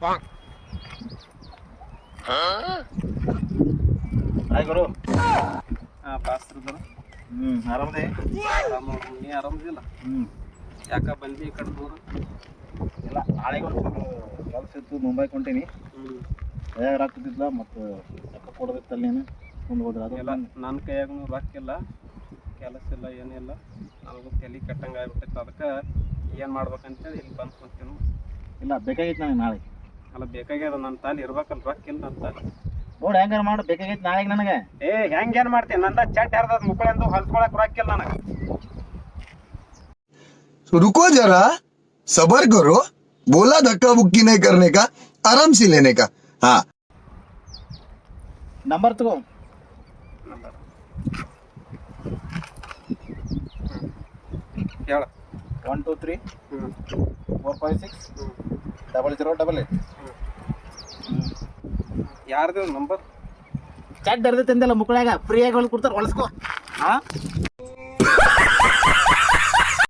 Hi ಗುರು. ಪಾಸ್ತ್ರದಲ್ಲ. ಆರಾಮದೇ? ಆರಾಮ ನೋಡ್ರಿ, ನೀ ಆರಾಮದಿಲ್ಲ? ಯಾಕ ಬಂದಿ ಈ ಕಡೆ ದೂರ? ಇಲ್ಲ, ನಾಳೆಗೆ ಒಂದು ಕೆಲಸ ಇತ್ತು, ಮುಂಬೈಗೆ ಹೊಂಟೀನಿ. ಕೈಯಾಗ ರಾಕ್ತಿದ್ದಿಲ್ಲ, ಮತ್ತು ರೊಕ್ಕ ಕೊಡೋದಿತ್ತಲ್ಲ ನೀನು ಮುಂದೆ ಹೋದ್ರೆ ಅದು ಇಲ್ಲ. ನನ್ನ ಕೈಯಾಗೂ ರೊಕ್ಕ ಇಲ್ಲ, ಕೆಲಸ ಇಲ್ಲ, ಏನಿಲ್ಲ. ನನಗೂ ತಲೆ ಕೆಟ್ಟಂಗೆ ಆಗ್ಬಿಟ್ಟೈತೆ. ಅದಕ್ಕೆ ಏನು ಮಾಡ್ಬೇಕಂತೇಳಿ ಇಲ್ಲಿ ಬಂದು ಕೂತೀನಿ. ಇಲ್ಲ, ಬೇಕಾಗಿತ್ತು ನನಗೆ ನಾಳೆ. ಅಲ್ಲ, ಬೇಕಾಗ್ಯದ. ನನ್ನ ತಾಲಿ ಇರ್ಬೇಕಲ್ಲ, ರೊಕ್ಕ ಇಲ್ಲ ನನ್ನ ತಾಲಿ. ನೋಡಿ ಹೆಂಗಾರ ಮಾಡು, ಬೇಕಾಗಿತ್ತು ನಾಳೆಗೆ ನನಗೆ. ಹೆಂಗೇನು ಮಾಡ್ತೀನಿ? ನಂದ ಚಟ್ ಹರಿದ ಮುಕ್ಕಳೆಂದು ಹೊಲ್ಸ್ಕೊಳಕ್ಕೆ ರೊಕ್ಕ ಇಲ್ಲ ನನಗೆ. रुको जरा, सबर करो. बोला धक्का बुक्की नहीं करने का, आराम से लेने का. हाँ, ನಂಬರ್ ತಗೋ. ಹೇಳ. 1 2 3 4 5 6 0088. ಯಾರ್ದು ನಂಬರ್? ಚಟ್ ಹರಿದೈತೆ ಅಂದೆಲ್ಲ ಮುಕ್ಕಳಾಗ ಫ್ರೀಯಾಗಿ ಹೊಲ್ಕೊಡ್ತಾರೆ, ಹೊಲ್ಸ್ಕೋ. ಹಾಂ.